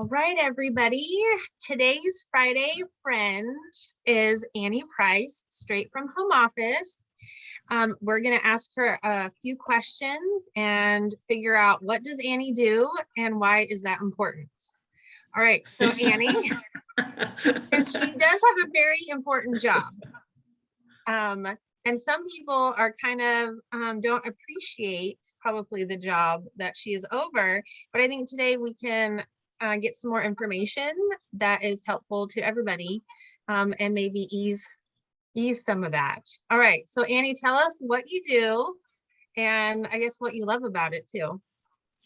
All right, everybody. Today's Friday friend is Annie Price, straight from home office. We're going to ask her a few questions and figure out what does Annie do and why is that important. All right, so Annie, because she does have a very important job. And some people are kind of don't appreciate probably the job that she is over, but I think today we can get some more information that is helpful to everybody, and maybe ease some of that. All right, so Annie, tell us what you do and I guess what you love about it too.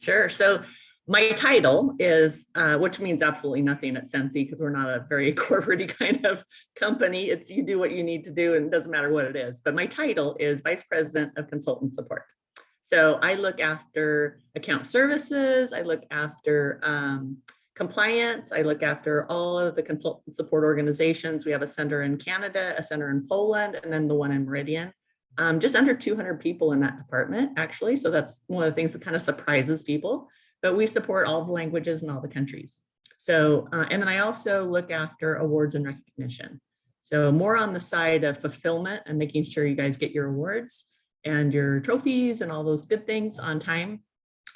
Sure. So my title is, which means absolutely nothing at Sensi because we're not a very corporate kind of company. It's you do what you need to do and it doesn't matter what it is. But my title is Vice President of Consultant Support. So I look after account services, I look after compliance, I look after all of the consultant support organizations. We have a center in Canada, a center in Poland, and then the one in Meridian. Just under 200 people in that department, actually. So that's one of the things that kind of surprises people. But we support all the languages in all the countries. So, and then I also look after awards and recognition. So more on the side of fulfillment and making sure you guys get your awards and your trophies and all those good things on time,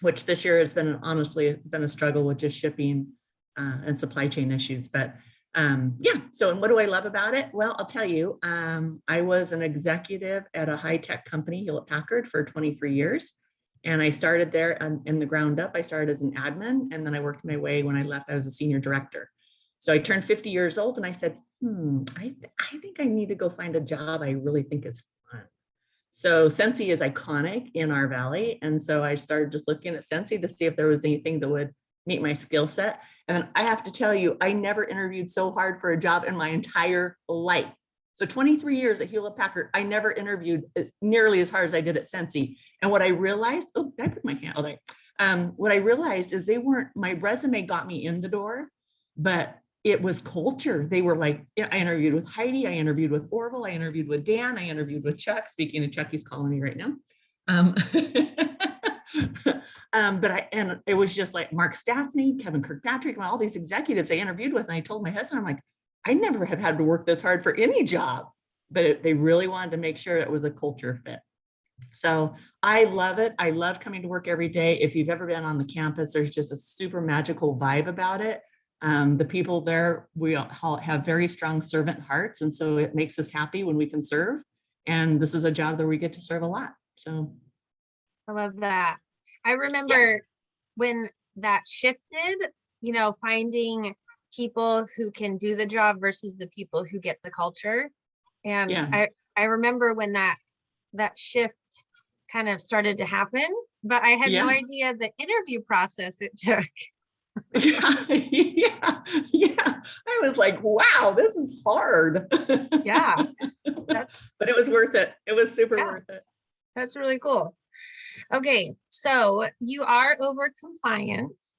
which this year has been honestly been a struggle with just shipping and supply chain issues. But yeah, so and what do I love about it? Well, I'll tell you, I was an executive at a high-tech company, Hewlett Packard, for 23 years. And I started there in the ground up. I started as an admin, and then I worked my way. When I left, I was a senior director. So I turned 50 years old and I said, I think I need to go find a job I really think is fun. So Sensi is iconic in our valley. And so I started just looking at Sensi to see if there was anything that would meet my skill set. And I have to tell you, I never interviewed so hard for a job in my entire life. So 23 years at Hewlett Packard, I never interviewed nearly as hard as I did at Sensi. And what I realized, oh, I put my hand on there. What I realized is my resume got me in the door, but it was culture. They were like, I interviewed with Heidi, I interviewed with Orville, I interviewed with Dan, I interviewed with Chuck. Speaking of Chuck, he's calling me right now. And it was just like Mark Statsny, Kevin Kirkpatrick, and all these executives I interviewed with. And I told my husband, I'm like, I never have had to work this hard for any job, but they really wanted to make sure it was a culture fit. So I love it. I love coming to work every day. If you've ever been on the campus, there's just a super magical vibe about it. The people there, we all have very strong servant hearts. And so it makes us happy when we can serve. And this is a job that we get to serve a lot. So I love that. I remember when that shifted, finding people who can do the job versus the people who get the culture. And I remember when that shift kind of started to happen, but I had no idea the interview process it took. yeah. I was like, wow, this is hard. Yeah. But it was worth it. It was super worth it. That's really cool. Okay, so you are over compliance.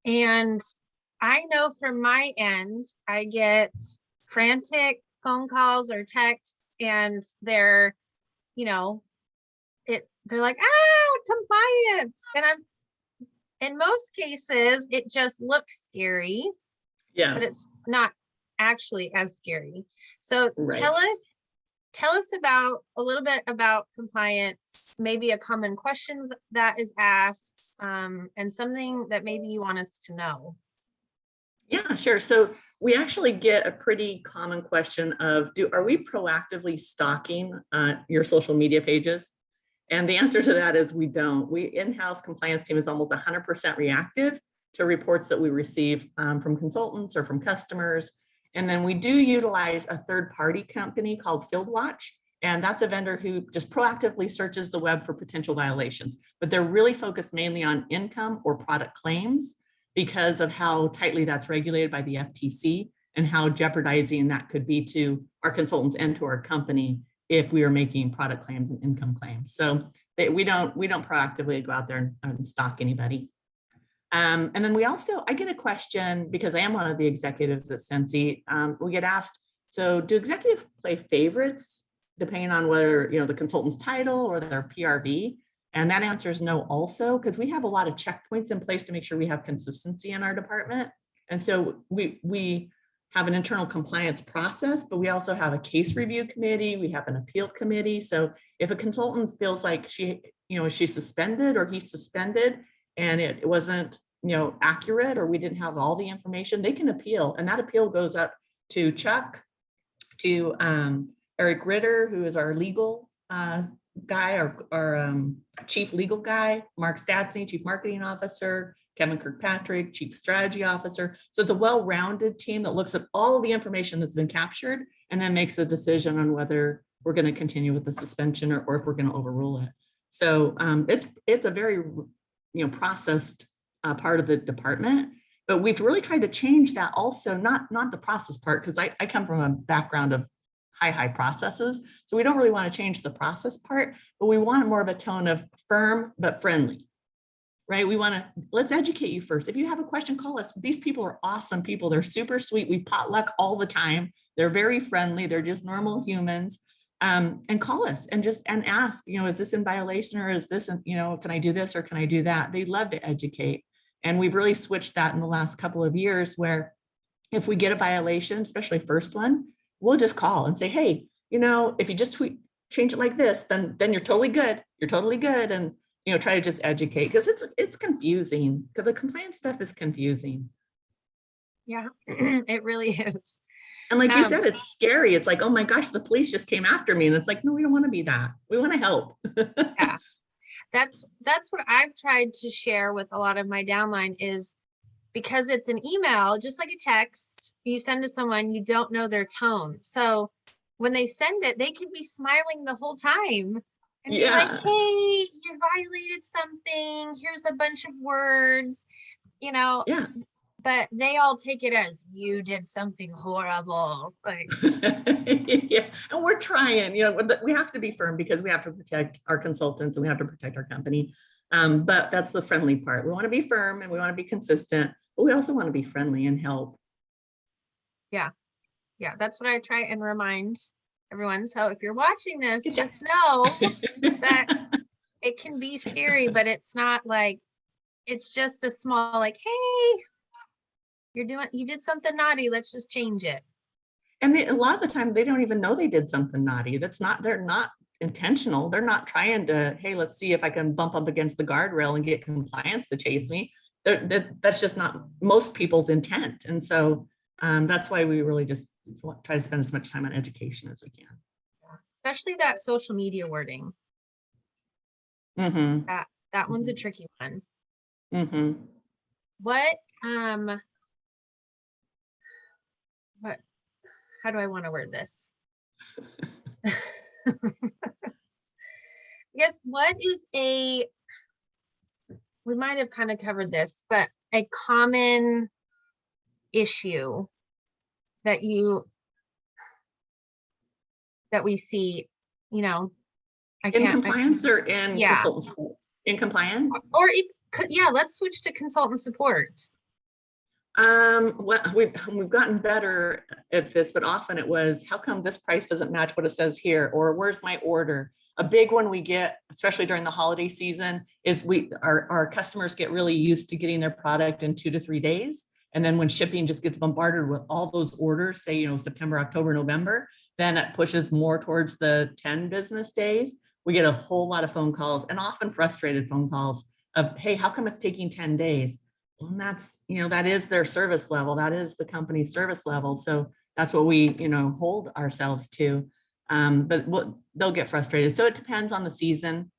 And I know from my end, I get frantic phone calls or texts and they're like, compliance. And in most cases, it just looks scary, but it's not actually as scary. So tell us about a little bit about compliance, maybe a common question that is asked, and something that maybe you want us to know. Yeah, sure. So we actually get a pretty common question of, are we proactively stalking your social media pages? And the answer to that is we don't. We in-house compliance team is almost 100% reactive to reports that we receive from consultants or from customers. And then we do utilize a third-party company called FieldWatch. And that's a vendor who just proactively searches the web for potential violations. But they're really focused mainly on income or product claims, because of how tightly that's regulated by the FTC and how jeopardizing that could be to our consultants and to our company if we are making product claims and income claims. So we don't proactively go out there and stalk anybody. And then I get a question because I am one of the executives at Sensi. We get asked, so do executives play favorites depending on whether the consultant's title or their PRV? And that answer is no also, because we have a lot of checkpoints in place to make sure we have consistency in our department. And so we have an internal compliance process, but we also have a case review committee. We have an appeal committee. So if a consultant feels like she's suspended or he's suspended and it wasn't, accurate, or we didn't have all the information, they can appeal. And that appeal goes up to Chuck, to Eric Ritter, who is our legal guy, our chief legal guy, Mark Statsny, chief marketing officer, Kevin Kirkpatrick, chief strategy officer. So it's a well-rounded team that looks at all of the information that's been captured and then makes a decision on whether we're going to continue with the suspension or if we're going to overrule it. So it's a very processed part of the department, but we've really tried to change that also, not the process part, because I come from a background of high processes. So we don't really want to change the process part, but we want more of a tone of firm but friendly, right? We want to, let's educate you first. If you have a question, call us. These people are awesome people. They're super sweet. We potluck all the time. They're very friendly. They're just normal humans. And call us and ask, is this in violation, or is this, can I do this or can I do that? They love to educate. And we've really switched that in the last couple of years, where if we get a violation, especially first one, we'll just call and say, hey, if you just change it like this, then you're totally good. You're totally good. And, try to just educate, because it's confusing, because the compliance stuff is confusing. Yeah, it really is. And like you said, it's scary. It's like, oh my gosh, the police just came after me. And it's like, no, we don't want to be that. We want to help. Yeah, that's what I've tried to share with a lot of my downline, is because it's an email, just like a text you send to someone, you don't know their tone. So when they send it, they can be smiling the whole time and be like, hey, you violated something. Here's a bunch of words, Yeah. But they all take it as you did something horrible. Like, yeah, and we're trying. We have to be firm because we have to protect our consultants and we have to protect our company. But that's the friendly part. We want to be firm and we want to be consistent, but we also want to be friendly and help. Yeah, that's what I try and remind everyone. So if you're watching this, just know that it can be scary, but it's not like, it's just a small, like, hey, you did something naughty, let's just change it. And a lot of the time they don't even know they did something naughty. They're not intentional. They're not trying to, hey, let's see if I can bump up against the guardrail and get compliance to chase me. That's just not most people's intent. And so that's why we really just try to spend as much time on education as we can. Especially that social media wording. Mm-hmm. That one's a tricky one. Mm-hmm. How do I want to word this? Yes, what is we might have kind of covered this, but a common issue that we see, I can't. In compliance or in consultant support? In compliance? Or let's switch to consultant support. Well, we've gotten better at this, but often it was, how come this price doesn't match what it says here? Or where's my order? A big one we get, especially during the holiday season, is our customers get really used to getting their product in 2 to 3 days. And then when shipping just gets bombarded with all those orders, say, September, October, November, then it pushes more towards the 10 business days. We get a whole lot of phone calls, and often frustrated phone calls of, hey, how come it's taking 10 days? And that's, that is their service level. That is the company's service level. So that's what we, hold ourselves to. But they'll get frustrated. So it depends on the season.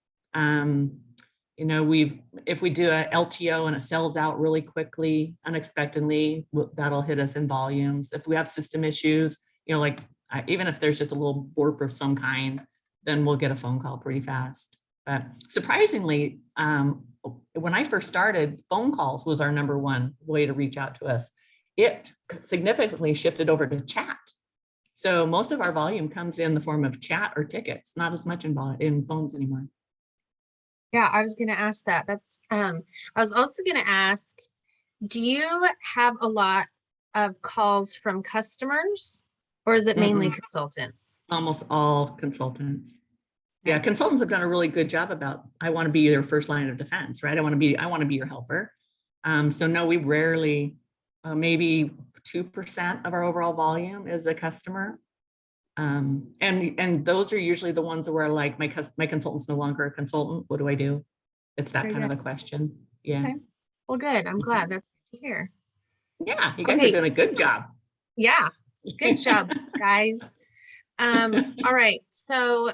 If we do a LTO and it sells out really quickly, unexpectedly, that'll hit us in volumes. If we have system issues, even if there's just a little warp of some kind, then we'll get a phone call pretty fast. But surprisingly, when I first started, phone calls was our number one way to reach out to us. It significantly shifted over to chat. So most of our volume comes in the form of chat or tickets, not as much in phones anymore. Yeah, I was going to ask that. I was also going to ask, do you have a lot of calls from customers, or is it mainly consultants? Almost all consultants. Yeah, consultants have done a really good job about, I want to be your first line of defense, right? I want to be your helper. So no, we rarely, maybe 2% of our overall volume is a customer. And those are usually the ones where like my consultant's no longer a consultant. What do I do? It's that kind of a question. Yeah. Okay. Well, good. I'm glad. That's good to hear. Yeah, you guys are doing a good job. Yeah, good job, guys. All right. So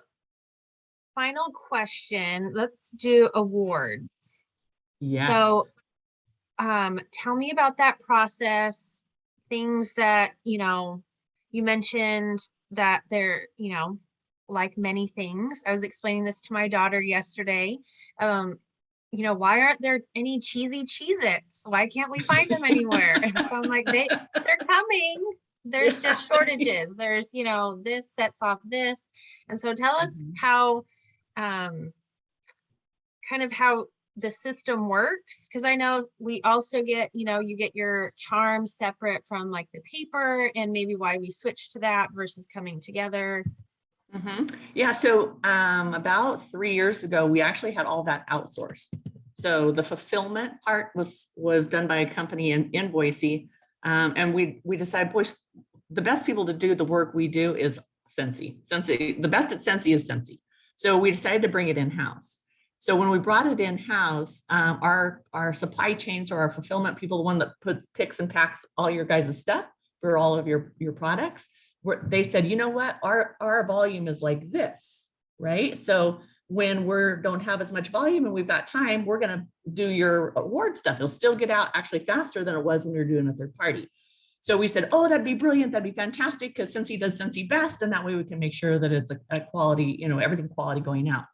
final question. Let's do awards. Yes. So tell me about that process, things that, you mentioned that they're, like many things. I was explaining this to my daughter yesterday. Why aren't there any cheesy Cheez-Its? Why can't we find them anywhere? And so I'm like, they're coming. There's just shortages. There's, this sets off this. And so tell us how, kind of how the system works, because I know we also get, you get your charms separate from like the paper, and maybe why we switched to that versus coming together. Yeah, so about 3 years ago, we actually had all that outsourced. So the fulfillment part was done by a company in Boise, and we decided, boy, the best people to do the work we do is Scentsy. The best at Scentsy is Scentsy. So we decided to bring it in-house. So when we brought it in-house, our supply chains or our fulfillment people, the one that picks and packs all your guys' stuff for all of your products, they said, you know what, our volume is like this, right? So when we don't have as much volume and we've got time, we're going to do your award stuff. It'll still get out actually faster than it was when we were doing a third party. So we said, oh, that'd be brilliant. That'd be fantastic, because Scentsy does Scentsy best. And that way we can make sure that it's a quality, everything quality going out.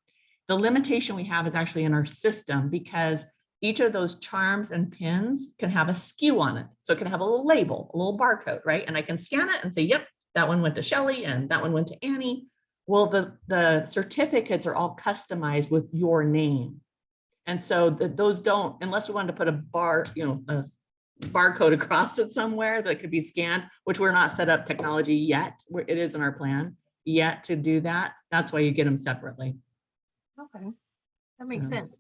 The limitation we have is actually in our system, because each of those charms and pins can have a SKU on it. So it can have a little label, a little barcode, right? And I can scan it and say, yep, that one went to Shelly and that one went to Annie. Well, the certificates are all customized with your name. And so those don't, unless we wanted to put a barcode across it somewhere that could be scanned, which we're not set up technology yet. It is in our plan yet to do that. That's why you get them separately. Okay, that makes sense.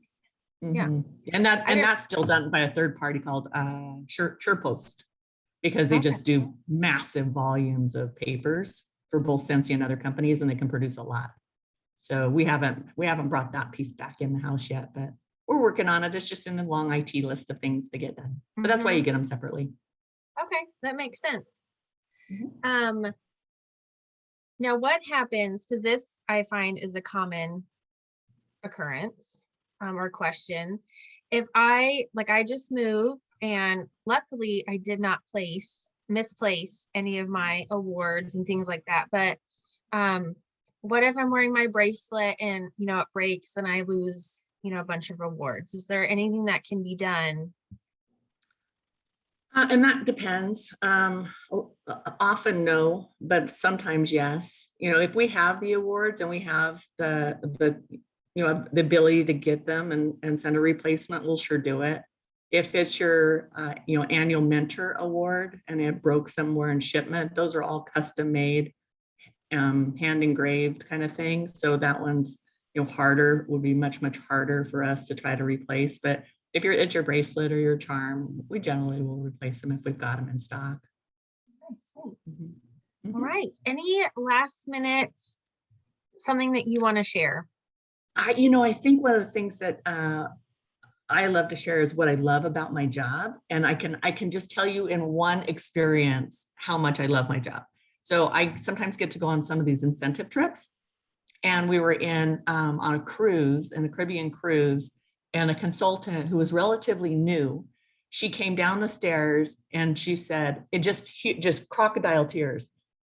Yeah, and that's still done by a third party called SurePost, because they just do massive volumes of papers for both Scentsy and other companies, and they can produce a lot. So we haven't brought that piece back in the house yet, but we're working on it. It's just in the long IT list of things to get done. But that's why you get them separately. Okay, that makes sense. Now what happens, because this I find is a common occurrence or question, if I just moved and luckily I did not misplace any of my awards and things like that, but what if I'm wearing my bracelet and it breaks and I lose a bunch of awards? Is there anything that can be done? And that depends. Often no, but sometimes yes. If we have the awards and we have the ability to get them and send a replacement, we'll sure do it. If it's your annual mentor award and it broke somewhere in shipment, those are all custom made, hand engraved kind of things. So that one's harder, would be much harder for us to try to replace. But if it's your bracelet or your charm, we generally will replace them if we've got them in stock. All right. Any last minute something that you want to share? I think one of the things that I love to share is what I love about my job. And I can just tell you in one experience how much I love my job. So I sometimes get to go on some of these incentive trips. And we were on a cruise, in a Caribbean cruise, and a consultant who was relatively new, she came down the stairs and she said, it just crocodile tears.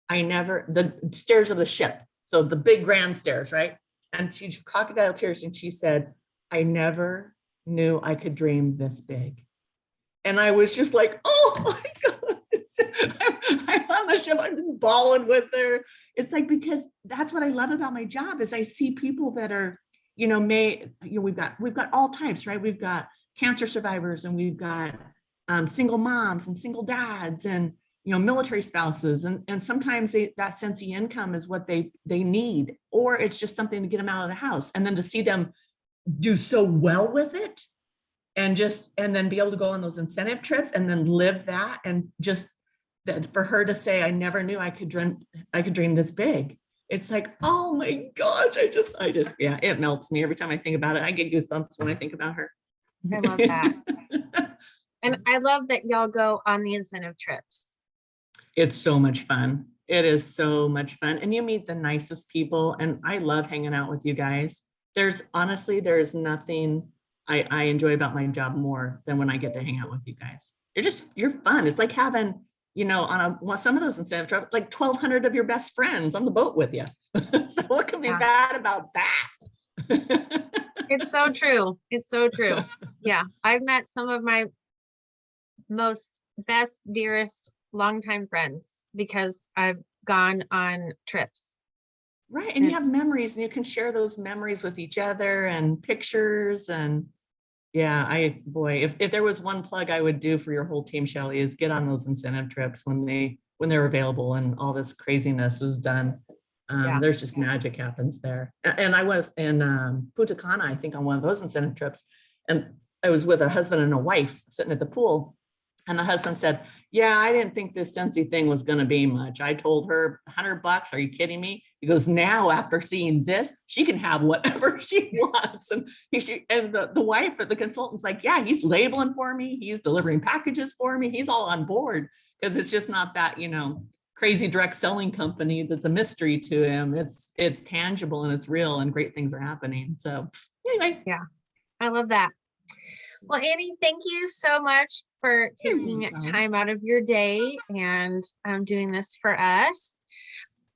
The stairs of the ship. So the big grand stairs, right? And she crocodile tears. And she said, I never knew I could dream this big. And I was just like, oh my God, I'm on the ship, I'm just bawling with her. It's like, because that's what I love about my job is I see people that are, we've got all types, right? We've got cancer survivors and we've got single moms and single dads. And military spouses, and sometimes that sense of income is what they need, or it's just something to get them out of the house. And then to see them do so well with it, and then be able to go on those incentive trips and then live that, and just that for her to say, I never knew I could dream this big. It's like, oh my gosh, I just, yeah, it melts me every time I think about it. I get goosebumps when I think about her. I love that. And I love that y'all go on the incentive trips. It's so much fun. It is so much fun. And you meet the nicest people. And I love hanging out with you guys. There's nothing I enjoy about my job more than when I get to hang out with you guys. You're fun. It's like having, on some of those incentive trips, like 1,200 of your best friends on the boat with you. So what could be bad about that? It's so true. It's so true. Yeah. I've met some of my most best, dearest, longtime friends because I've gone on trips. Right. And you have memories, and you can share those memories with each other, and pictures. And yeah, if there was one plug I would do for your whole team, Shelly, is get on those incentive trips when they're available and all this craziness is done. There's just magic happens there. And I was in Punta Cana, I think, on one of those incentive trips, and I was with a husband and a wife sitting at the pool. And the husband said, yeah, I didn't think this Scentsy thing was going to be much. I told her $100. Are you kidding me? He goes, now after seeing this, she can have whatever she wants. And the wife or the consultant's like, yeah, he's labeling for me. He's delivering packages for me. He's all on board, because it's just not that, crazy direct selling company that's a mystery to him. It's tangible and it's real, and great things are happening. So anyway. Yeah, I love that. Well, Annie, thank you so much for taking time out of your day and doing this for us.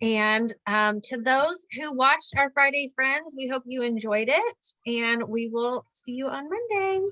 And to those who watched our Friday Friends, we hope you enjoyed it, and we will see you on Monday.